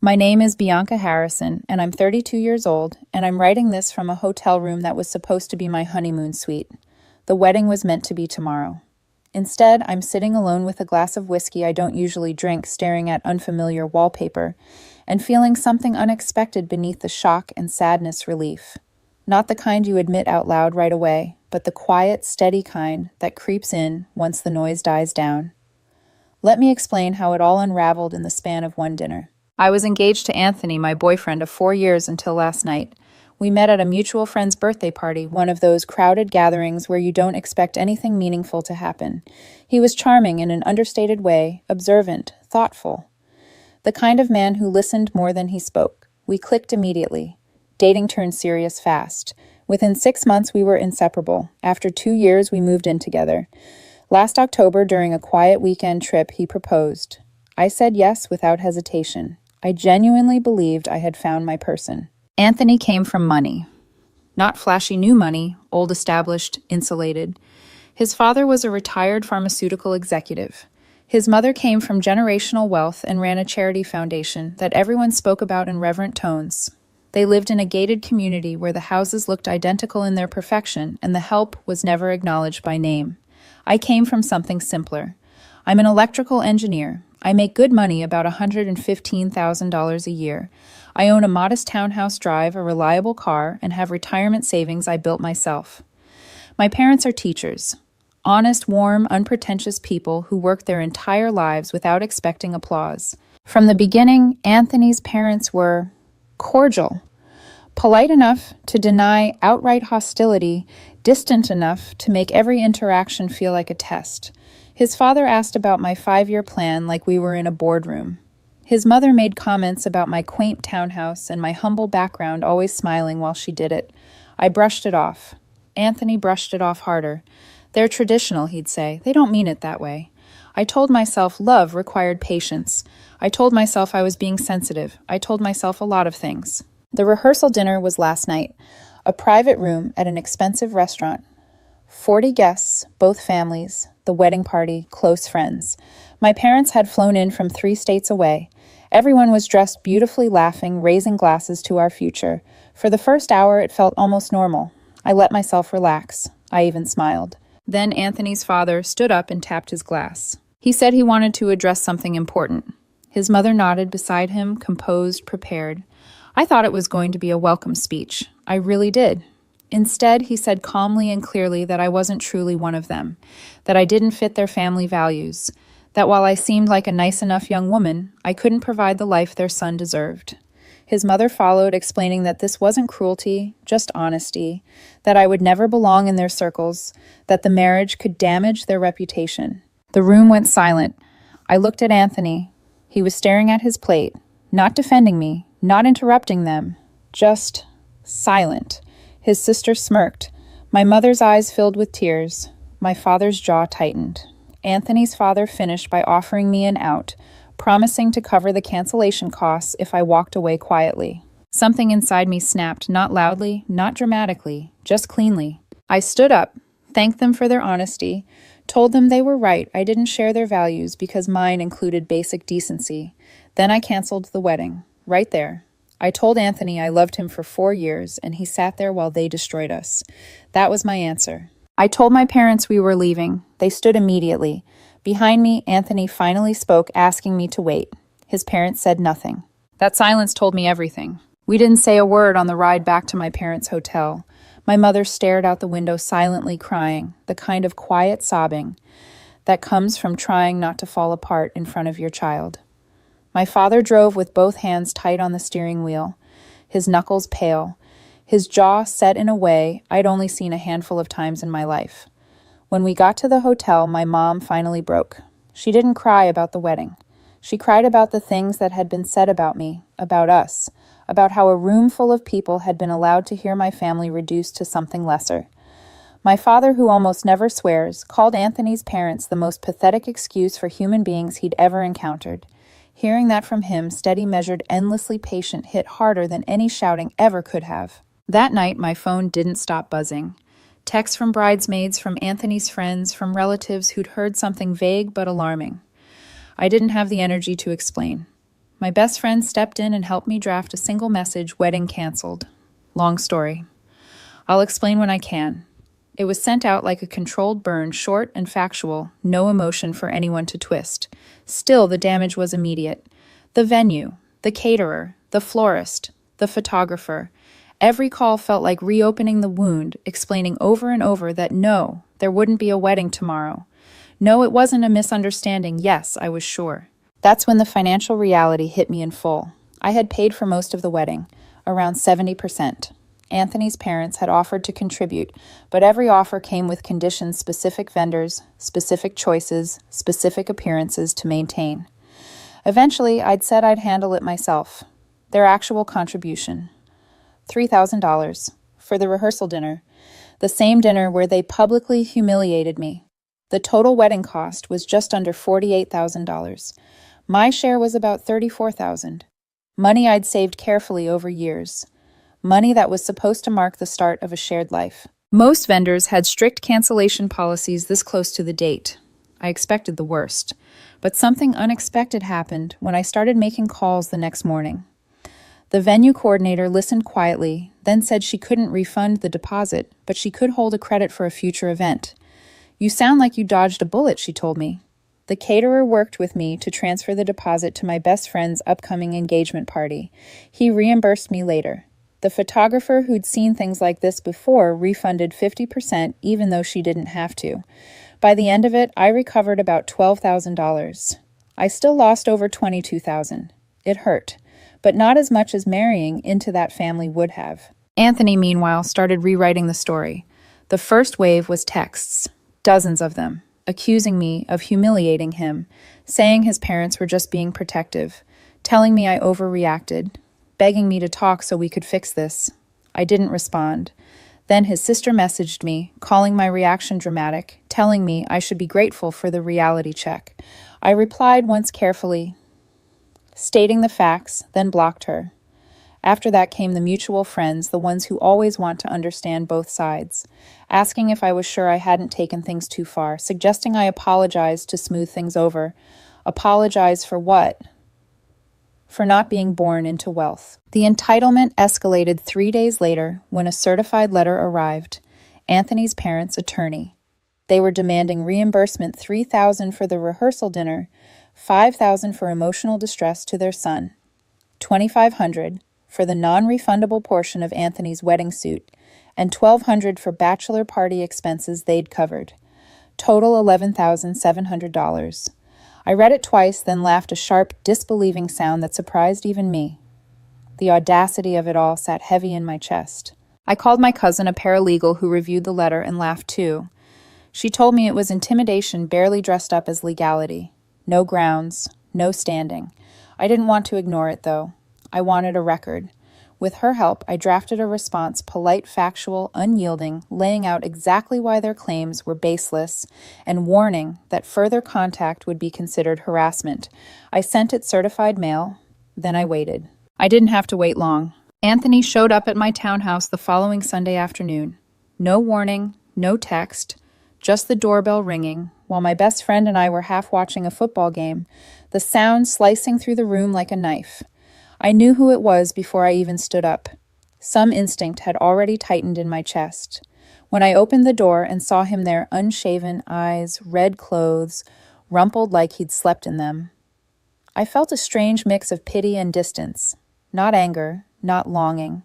My name is Bianca Harrison, and I'm 32 years old, and I'm writing this from a hotel room that was supposed to be my honeymoon suite. The wedding was meant to be tomorrow. Instead, I'm sitting alone with a glass of whiskey I don't usually drink, staring at unfamiliar wallpaper, and feeling something unexpected beneath the shock and sadness relief. Not the kind you admit out loud right away, but the quiet, steady kind that creeps in once the noise dies down. Let me explain how it all unraveled in the span of one dinner. I was engaged to Anthony, my boyfriend of 4 years until last night. We met at a mutual friend's birthday party, one of those crowded gatherings where you don't expect anything meaningful to happen. He was charming in an understated way, observant, thoughtful. The kind of man who listened more than he spoke. We clicked immediately. Dating turned serious fast. Within 6 months, we were inseparable. After 2 years, we moved in together. Last October, during a quiet weekend trip, he proposed. I said yes without hesitation. I genuinely believed I had found my person. Anthony came from money. Not flashy new money, old established, insulated. His father was a retired pharmaceutical executive. His mother came from generational wealth and ran a charity foundation that everyone spoke about in reverent tones. They lived in a gated community where the houses looked identical in their perfection and the help was never acknowledged by name. I came from something simpler. I'm an electrical engineer. I make good money, about $115,000 a year. I own a modest townhouse, drive a reliable car, and have retirement savings I built myself. My parents are teachers. Honest, warm, unpretentious people who work their entire lives without expecting applause. From the beginning, Anthony's parents were cordial, polite enough to deny outright hostility, distant enough to make every interaction feel like a test. His father asked about my 5-year plan like we were in a boardroom. His mother made comments about my quaint townhouse and my humble background, always smiling while she did it. I brushed it off. Anthony brushed it off harder. They're traditional, he'd say. They don't mean it that way. I told myself love required patience. I told myself I was being sensitive. I told myself a lot of things. The rehearsal dinner was last night, a private room at an expensive restaurant. 40 guests, both families, the wedding party, close friends. My parents had flown in from 3 states away. Everyone was dressed beautifully, laughing, raising glasses to our future. For the first hour, it felt almost normal. I let myself relax. I even smiled. Then Anthony's father stood up and tapped his glass. He said he wanted to address something important. His mother nodded beside him, composed, prepared. I thought it was going to be a welcome speech. I really did. Instead, he said calmly and clearly that I wasn't truly one of them, that I didn't fit their family values, that while I seemed like a nice enough young woman, I couldn't provide the life their son deserved. His mother followed, explaining that this wasn't cruelty, just honesty, that I would never belong in their circles, that the marriage could damage their reputation. The room went silent. I looked at Anthony. He was staring at his plate, not defending me, not interrupting them, just silent. His sister smirked. My mother's eyes filled with tears. My father's jaw tightened. Anthony's father finished by offering me an out, promising to cover the cancellation costs if I walked away quietly. Something inside me snapped, not loudly, not dramatically, just cleanly. I stood up, thanked them for their honesty, told them they were right. I didn't share their values because mine included basic decency. Then I canceled the wedding, right there. I told Anthony I loved him for 4 years, and he sat there while they destroyed us. That was my answer. I told my parents we were leaving. They stood immediately. Behind me, Anthony finally spoke, asking me to wait. His parents said nothing. That silence told me everything. We didn't say a word on the ride back to my parents' hotel. My mother stared out the window silently crying, the kind of quiet sobbing that comes from trying not to fall apart in front of your child. My father drove with both hands tight on the steering wheel, his knuckles pale, his jaw set in a way I'd only seen a handful of times in my life. When we got to the hotel, my mom finally broke. She didn't cry about the wedding. She cried about the things that had been said about me, about us, about how a room full of people had been allowed to hear my family reduced to something lesser. My father, who almost never swears, called Anthony's parents the most pathetic excuse for human beings he'd ever encountered. Hearing that from him, steady, measured, endlessly patient, hit harder than any shouting ever could have. That night, my phone didn't stop buzzing. Texts from bridesmaids, from Anthony's friends, from relatives who'd heard something vague but alarming. I didn't have the energy to explain. My best friend stepped in and helped me draft a single message, wedding canceled. Long story. I'll explain when I can. It was sent out like a controlled burn, short and factual, no emotion for anyone to twist. Still, the damage was immediate. The venue, the caterer, the florist, the photographer. Every call felt like reopening the wound, explaining over and over that no, there wouldn't be a wedding tomorrow. No, it wasn't a misunderstanding. Yes, I was sure. That's when the financial reality hit me in full. I had paid for most of the wedding, around 70%. Anthony's parents had offered to contribute, but every offer came with conditions: specific vendors, specific choices, specific appearances to maintain. Eventually, I'd said I'd handle it myself. Their actual contribution: $3,000 for the rehearsal dinner, the same dinner where they publicly humiliated me. The total wedding cost was just under $48,000. My share was about $34,000. Money I'd saved carefully over years. Money that was supposed to mark the start of a shared life. Most vendors had strict cancellation policies this close to the date. I expected the worst. But something unexpected happened when I started making calls the next morning. The venue coordinator listened quietly, then said she couldn't refund the deposit, but she could hold a credit for a future event. "You sound like you dodged a bullet," she told me. The caterer worked with me to transfer the deposit to my best friend's upcoming engagement party. He reimbursed me later. The photographer, who'd seen things like this before, refunded 50% even though she didn't have to. By the end of it, I recovered about $12,000. I still lost over $22,000. It hurt, but not as much as marrying into that family would have. Anthony, meanwhile, started rewriting the story. The first wave was texts, dozens of them, accusing me of humiliating him, saying his parents were just being protective, telling me I overreacted, begging me to talk so we could fix this. I didn't respond. Then his sister messaged me, calling my reaction dramatic, telling me I should be grateful for the reality check. I replied once carefully, stating the facts, then blocked her. After that came the mutual friends, the ones who always want to understand both sides, asking if I was sure I hadn't taken things too far, suggesting I apologize to smooth things over. Apologize for what? For not being born into wealth. The entitlement escalated 3 days later when a certified letter arrived. Anthony's parents' attorney. They were demanding reimbursement $3,000 for the rehearsal dinner, $5,000 for emotional distress to their son, $2,500 for the non-refundable portion of Anthony's wedding suit, and $1,200 for bachelor party expenses they'd covered. Total $11,700. I read it twice, then laughed a sharp, disbelieving sound that surprised even me. The audacity of it all sat heavy in my chest. I called my cousin, a paralegal, who reviewed the letter, and laughed too. She told me it was intimidation barely dressed up as legality. No grounds, no standing. I didn't want to ignore it, though. I wanted a record. With her help, I drafted a response, polite, factual, unyielding, laying out exactly why their claims were baseless, and warning that further contact would be considered harassment. I sent it certified mail, then I waited. I didn't have to wait long. Anthony showed up at my townhouse the following Sunday afternoon. No warning, no text, just the doorbell ringing, while my best friend and I were half watching a football game, the sound slicing through the room like a knife. I knew who it was before I even stood up. Some instinct had already tightened in my chest. When I opened the door and saw him there, unshaven, eyes, red clothes, rumpled like he'd slept in them, I felt a strange mix of pity and distance. Not anger, not longing.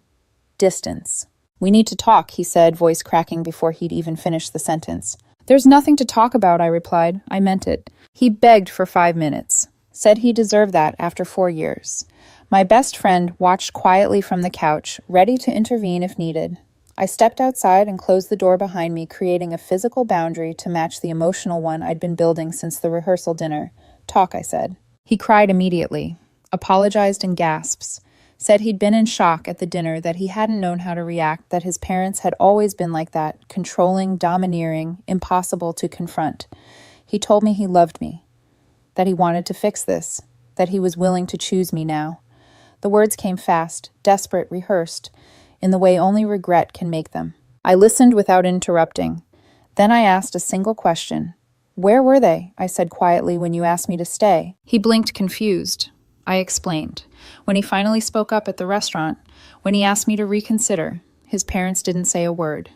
Distance. "We need to talk," he said, voice cracking before he'd even finished the sentence. "There's nothing to talk about," I replied. I meant it. He begged for 5 minutes. Said he deserved that after 4 years. My best friend watched quietly from the couch, ready to intervene if needed. I stepped outside and closed the door behind me, creating a physical boundary to match the emotional one I'd been building since the rehearsal dinner. "Talk," I said. He cried immediately, apologized in gasps, said he'd been in shock at the dinner, that he hadn't known how to react, that his parents had always been like that, controlling, domineering, impossible to confront. He told me he loved me, that he wanted to fix this, that he was willing to choose me now. The words came fast, desperate, rehearsed, in the way only regret can make them. I listened without interrupting. Then I asked a single question. "Where were they?" I said quietly, "when you asked me to stay?" He blinked, confused. I explained. When he finally spoke up at the restaurant, when he asked me to reconsider, his parents didn't say a word.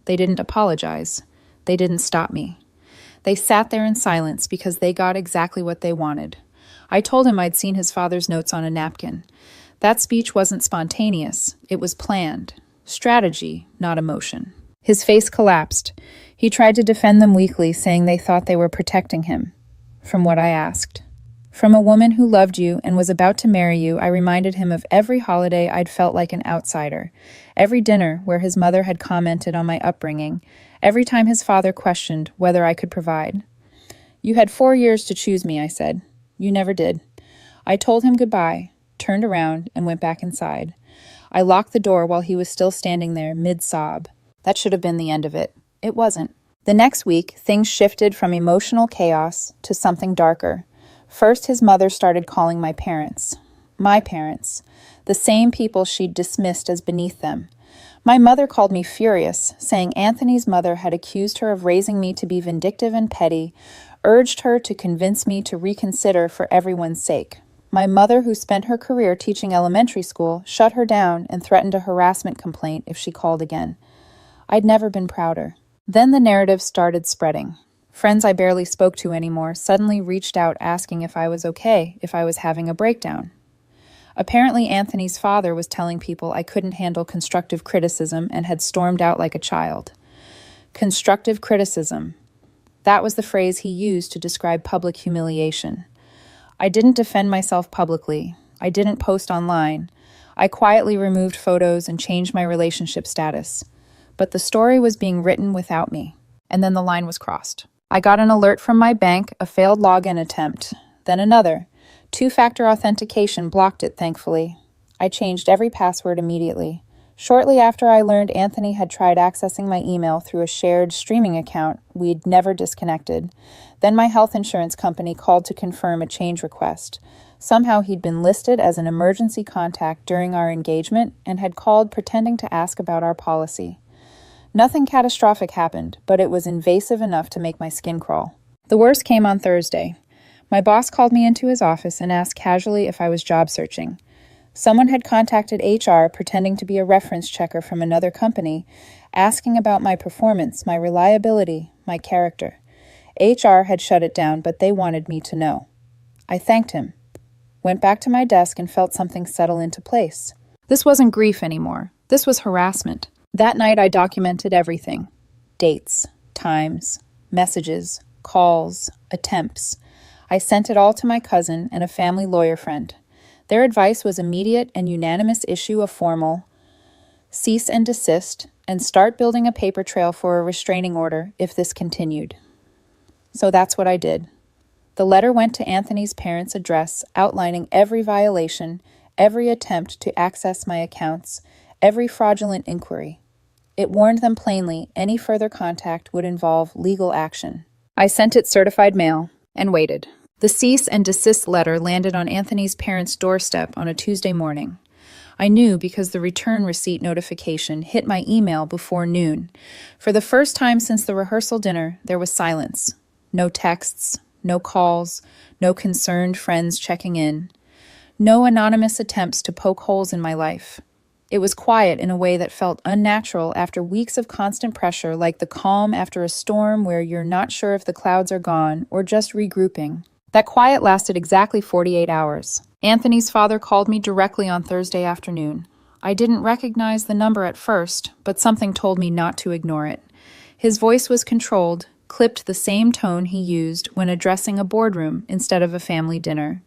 They didn't apologize. They didn't stop me. They sat there in silence because they got exactly what they wanted. I told him I'd seen his father's notes on a napkin. That speech wasn't spontaneous. It was planned. Strategy, not emotion. His face collapsed. He tried to defend them weakly, saying they thought they were protecting him. From what I asked. From a woman who loved you and was about to marry you, I reminded him of every holiday I'd felt like an outsider, every dinner where his mother had commented on my upbringing, every time his father questioned whether I could provide. You had 4 years to choose me, I said. You never did. I told him goodbye, turned around, and went back inside. I locked the door while he was still standing there, mid-sob. That should have been the end of it. It wasn't. The next week, things shifted from emotional chaos to something darker. First, his mother started calling my parents, the same people she'd dismissed as beneath them. My mother called me furious, saying Anthony's mother had accused her of raising me to be vindictive and petty, urged her to convince me to reconsider for everyone's sake. My mother, who spent her career teaching elementary school, shut her down and threatened a harassment complaint if she called again. I'd never been prouder. Then the narrative started spreading. Friends I barely spoke to anymore suddenly reached out asking if I was okay, if I was having a breakdown. Apparently, Anthony's father was telling people I couldn't handle constructive criticism and had stormed out like a child. Constructive criticism. That was the phrase he used to describe public humiliation. I didn't defend myself publicly. I didn't post online. I quietly removed photos and changed my relationship status. But the story was being written without me. And then the line was crossed. I got an alert from my bank, a failed login attempt. Then another. Two-factor authentication blocked it, thankfully. I changed every password immediately. Shortly after I learned Anthony had tried accessing my email through a shared streaming account we'd never disconnected. Then my health insurance company called to confirm a change request. Somehow he'd been listed as an emergency contact during our engagement and had called pretending to ask about our policy. Nothing catastrophic happened, but it was invasive enough to make my skin crawl. The worst came on Thursday. My boss called me into his office and asked casually if I was job searching. Someone had contacted HR pretending to be a reference checker from another company, asking about my performance, my reliability, my character. HR had shut it down, but they wanted me to know. I thanked him, went back to my desk and felt something settle into place. This wasn't grief anymore. This was harassment. That night I documented everything. Dates, times, messages, calls, attempts. I sent it all to my cousin and a family lawyer friend. Their advice was immediate and unanimous issue a formal cease and desist and start building a paper trail for a restraining order if this continued. So that's what I did. The letter went to Anthony's parents' address outlining every violation, every attempt to access my accounts, every fraudulent inquiry. It warned them plainly any further contact would involve legal action. I sent it certified mail and waited. The cease and desist letter landed on Anthony's parents' doorstep on a Tuesday morning. I knew because the return receipt notification hit my email before noon. For the first time since the rehearsal dinner, there was silence. No texts, no calls, no concerned friends checking in. No anonymous attempts to poke holes in my life. It was quiet in a way that felt unnatural after weeks of constant pressure, like the calm after a storm where you're not sure if the clouds are gone or just regrouping. That quiet lasted exactly 48 hours. Anthony's father called me directly on Thursday afternoon. I didn't recognize the number at first, but something told me not to ignore it. His voice was controlled, clipped the same tone he used when addressing a boardroom instead of a family dinner.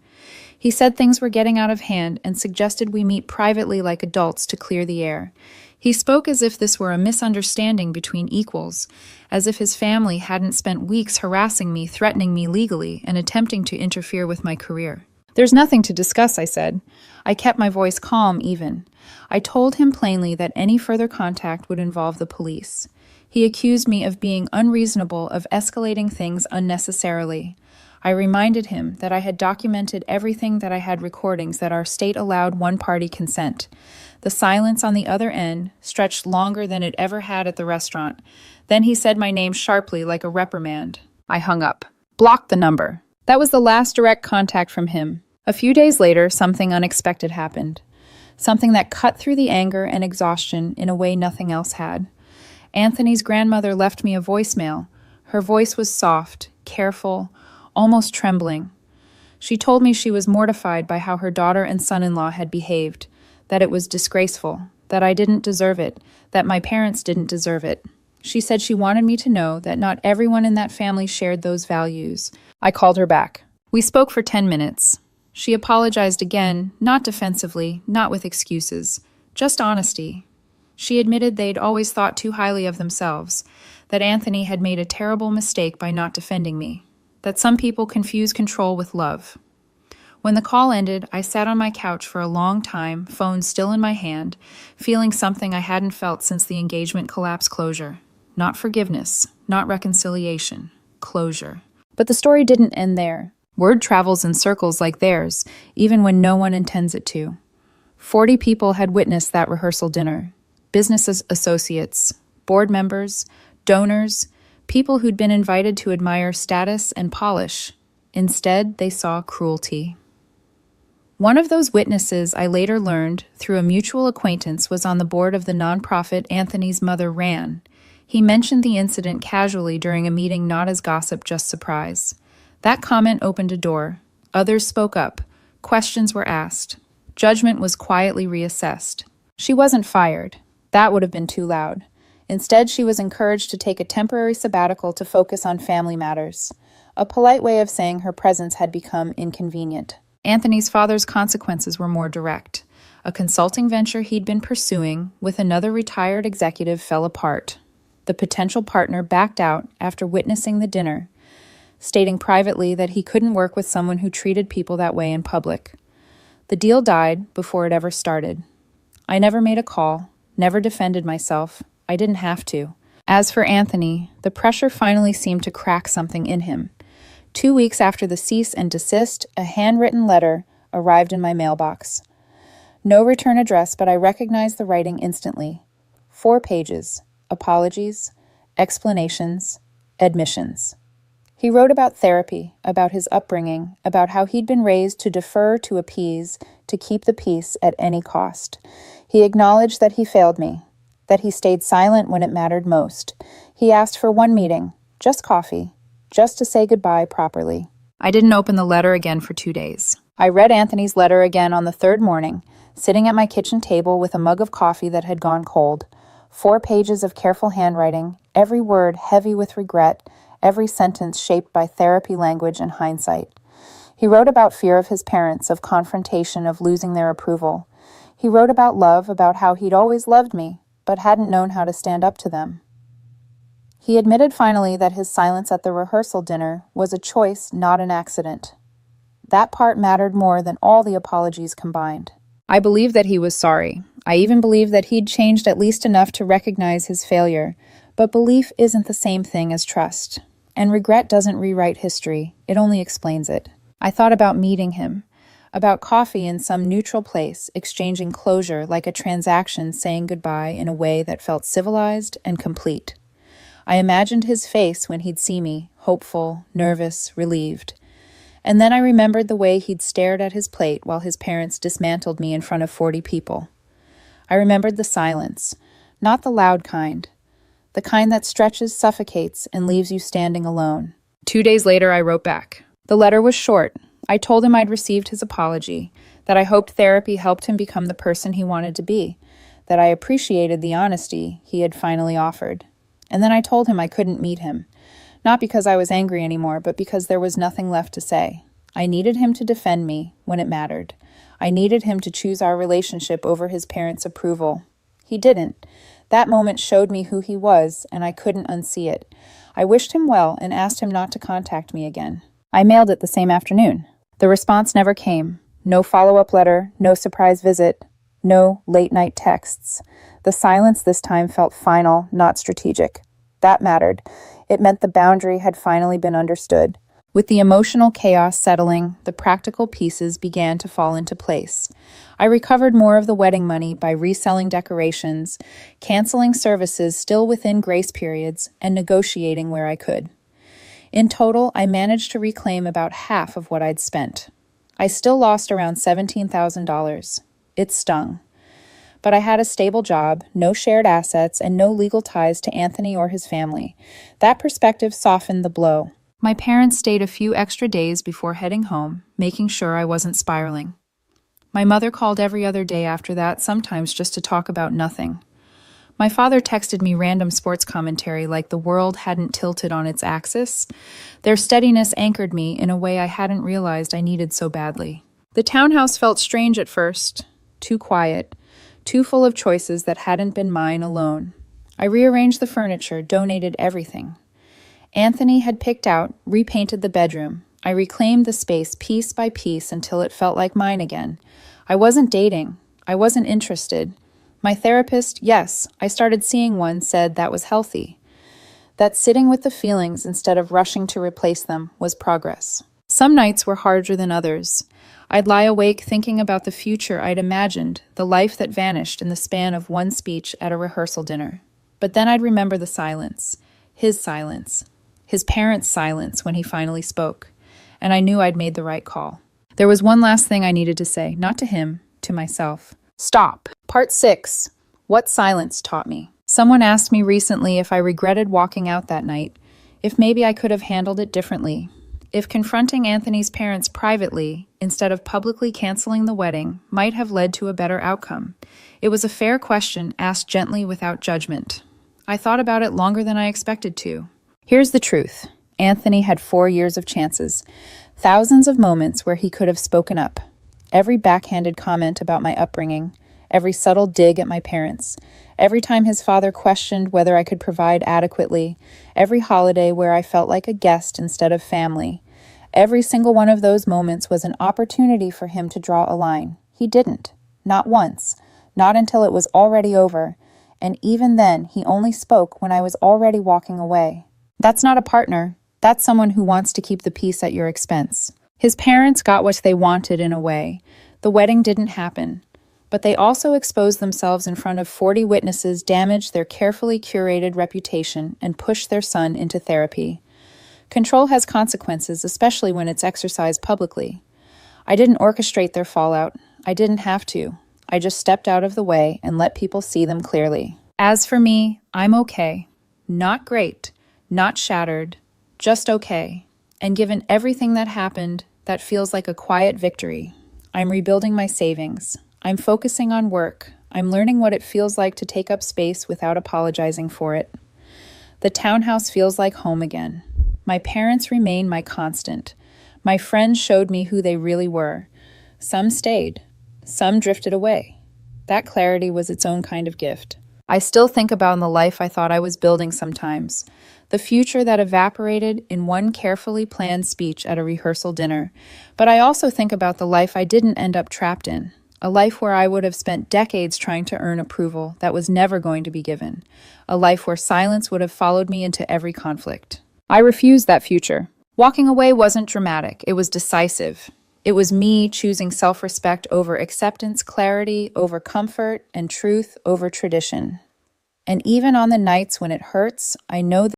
He said things were getting out of hand and suggested we meet privately like adults to clear the air. He spoke as if this were a misunderstanding between equals, as if his family hadn't spent weeks harassing me, threatening me legally, and attempting to interfere with my career. There's nothing to discuss, I said. I kept my voice calm even. I told him plainly that any further contact would involve the police. He accused me of being unreasonable, of escalating things unnecessarily. I reminded him that I had documented everything, that I had recordings, that our state allowed one-party consent. The silence on the other end stretched longer than it ever had at the restaurant. Then he said my name sharply like a reprimand. I hung up. Blocked the number. That was the last direct contact from him. A few days later, something unexpected happened. Something that cut through the anger and exhaustion in a way nothing else had. Anthony's grandmother left me a voicemail. Her voice was soft, careful, almost trembling. She told me she was mortified by how her daughter and son-in-law had behaved, that it was disgraceful, that I didn't deserve it, that my parents didn't deserve it. She said she wanted me to know that not everyone in that family shared those values. I called her back. We spoke for 10 minutes. She apologized again, not defensively, not with excuses, just honesty. She admitted they'd always thought too highly of themselves, that Anthony had made a terrible mistake by not defending me, that some people confuse control with love. When the call ended, I sat on my couch for a long time, phone still in my hand, feeling something I hadn't felt since the engagement collapse. Closure. Not forgiveness, not reconciliation. Closure. But the story didn't end there. Word travels in circles like theirs, even when no one intends it to. 40 people had witnessed that rehearsal dinner. Business associates, board members, donors, people who'd been invited to admire status and polish. Instead, they saw cruelty. One of those witnesses, I later learned, through a mutual acquaintance, was on the board of the nonprofit Anthony's mother ran. He mentioned the incident casually during a meeting, not as gossip, just surprise. That comment opened a door. Others spoke up. Questions were asked. Judgment was quietly reassessed. She wasn't fired. That would have been too loud. Instead, she was encouraged to take a temporary sabbatical to focus on family matters. A polite way of saying her presence had become inconvenient. Anthony's father's consequences were more direct. A consulting venture he'd been pursuing with another retired executive fell apart. The potential partner backed out after witnessing the dinner, stating privately that he couldn't work with someone who treated people that way in public. The deal died before it ever started. I never made a call, never defended myself. I didn't have to. As for Anthony, the pressure finally seemed to crack something in him. 2 weeks after the cease and desist, a handwritten letter arrived in my mailbox. No return address, but I recognized the writing instantly. 4 pages. Apologies, explanations, admissions. He wrote about therapy, about his upbringing, about how he'd been raised to defer, to appease, to keep the peace at any cost. He acknowledged that he failed me, that he stayed silent when it mattered most. He asked for one meeting, just coffee, just to say goodbye properly. I didn't open the letter again for 2 days. I read Anthony's letter again on the 3rd morning, sitting at my kitchen table with a mug of coffee that had gone cold. 4 pages of careful handwriting, every word heavy with regret, every sentence shaped by therapy language and hindsight. He wrote about fear of his parents, of confrontation, of losing their approval. He wrote about love, about how he'd always loved me, but hadn't known how to stand up to them. He admitted finally that his silence at the rehearsal dinner was a choice, not an accident. That part mattered more than all the apologies combined. I believed that he was sorry. I even believed that he'd changed at least enough to recognize his failure. But belief isn't the same thing as trust. And regret doesn't rewrite history, it only explains it. I thought about meeting him, about coffee in some neutral place, exchanging closure like a transaction, saying goodbye in a way that felt civilized and complete. I imagined his face when he'd see me, hopeful, nervous, relieved. And then I remembered the way he'd stared at his plate while his parents dismantled me in front of 40 people. I remembered the silence, not the loud kind, the kind that stretches, suffocates, and leaves you standing alone. 2 days later, I wrote back. The letter was short. I told him I'd received his apology, that I hoped therapy helped him become the person he wanted to be, that I appreciated the honesty he had finally offered. And then I told him I couldn't meet him, not because I was angry anymore, but because there was nothing left to say. I needed him to defend me when it mattered. I needed him to choose our relationship over his parents' approval. He didn't. That moment showed me who he was, and I couldn't unsee it. I wished him well and asked him not to contact me again. I mailed it the same afternoon. The response never came. No follow-up letter, no surprise visit, no late-night texts. The silence this time felt final, not strategic. That mattered. It meant the boundary had finally been understood. With the emotional chaos settling, the practical pieces began to fall into place. I recovered more of the wedding money by reselling decorations, canceling services still within grace periods, and negotiating where I could. In total, I managed to reclaim about half of what I'd spent. I still lost around $17,000. It stung. But I had a stable job, no shared assets, and no legal ties to Anthony or his family. That perspective softened the blow. My parents stayed a few extra days before heading home, making sure I wasn't spiraling. My mother called every other day after that, sometimes just to talk about nothing. My father texted me random sports commentary like the world hadn't tilted on its axis. Their steadiness anchored me in a way I hadn't realized I needed so badly. The townhouse felt strange at first, too quiet, too full of choices that hadn't been mine alone. I rearranged the furniture, donated everything. Anthony had picked out, repainted the bedroom. I reclaimed the space piece by piece until it felt like mine again. I wasn't dating. I wasn't interested. My therapist, yes, I started seeing one, said that was healthy. That sitting with the feelings instead of rushing to replace them was progress. Some nights were harder than others. I'd lie awake thinking about the future I'd imagined, the life that vanished in the span of one speech at a rehearsal dinner. But then I'd remember the silence, his parents' silence when he finally spoke, and I knew I'd made the right call. There was one last thing I needed to say, not to him, to myself. Stop. Part 6. What silence taught me. Someone asked me recently if I regretted walking out that night, if maybe I could have handled it differently, if confronting Anthony's parents privately, instead of publicly canceling the wedding, might have led to a better outcome. It was a fair question, asked gently without judgment. I thought about it longer than I expected to. Here's the truth. Anthony had 4 years of chances, thousands of moments where he could have spoken up. Every backhanded comment about my upbringing, every subtle dig at my parents, every time his father questioned whether I could provide adequately, every holiday where I felt like a guest instead of family. Every single one of those moments was an opportunity for him to draw a line. He didn't. Not once. Not until it was already over. And even then, he only spoke when I was already walking away. That's not a partner. That's someone who wants to keep the peace at your expense. His parents got what they wanted in a way. The wedding didn't happen. But they also exposed themselves in front of 40 witnesses, damaged their carefully curated reputation, and pushed their son into therapy. Control has consequences, especially when it's exercised publicly. I didn't orchestrate their fallout. I didn't have to. I just stepped out of the way and let people see them clearly. As for me, I'm okay. Not great. Not shattered. Just okay. And given everything that happened, that feels like a quiet victory. I'm rebuilding my savings. I'm focusing on work. I'm learning what it feels like to take up space without apologizing for it. The townhouse feels like home again. My parents remain my constant. My friends showed me who they really were. Some stayed. Some drifted away. That clarity was its own kind of gift. I still think about the life I thought I was building sometimes. The future that evaporated in one carefully planned speech at a rehearsal dinner. But I also think about the life I didn't end up trapped in. A life where I would have spent decades trying to earn approval that was never going to be given. A life where silence would have followed me into every conflict. I refused that future. Walking away wasn't dramatic. It was decisive. It was me choosing self-respect over acceptance, clarity over comfort, and truth over tradition. And even on the nights when it hurts, I know that